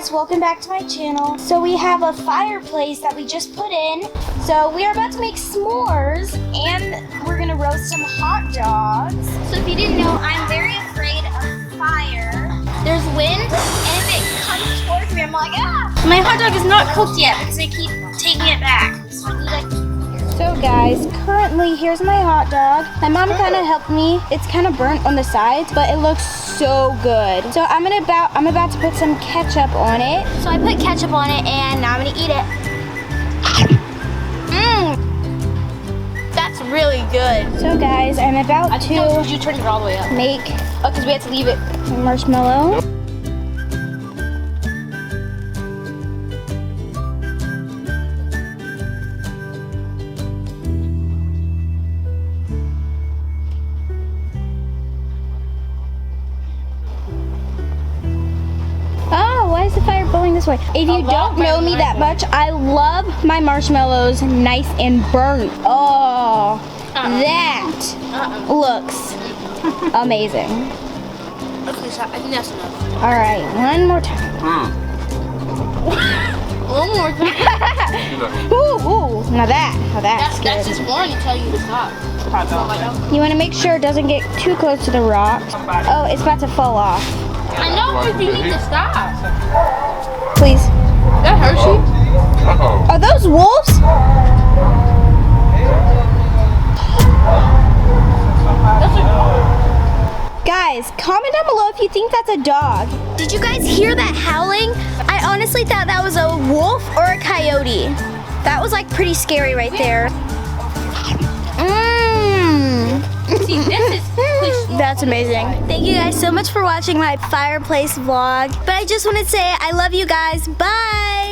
guys, welcome back to my channel. So we have a fireplace that we just put in. So we are about to make s'mores and we're gonna roast some hot dogs. So if you didn't know, I'm very afraid of fire. There's wind and if it comes towards me, I'm like, ah! My hot dog is not cooked yet because I keep taking it back. So I need to keep it here. So guys, currently here's my hot dog. My mom kind of helped me. It's kind of burnt on the sides, but it looks so good. So I'm about to put some ketchup on it. So I put ketchup on it and now I'm gonna eat it. That's really good. So guys, I'm about to you turn it all the way up. make, because we had to leave it. marshmallow. Why is the fire blowing this way? If you don't know me that much, I love my marshmallows nice and burnt. Oh, that looks amazing. Okay, so I think that's enough. All right, one more time. One more time. Ooh, now that's good. That's just warning to tell you to stop. You want to make sure it doesn't get too close to the rocks. Oh, it's about to fall off. I know, but you need to stop. Please. That hurts you? Are those wolves? Guys, comment down below if you think that's a dog. Did you guys hear that howling? I honestly thought that was a wolf or a coyote. That was like pretty scary right there. See, this is That's amazing. Thank you guys so much for watching my fireplace vlog. But I just want to say I love you guys. Bye.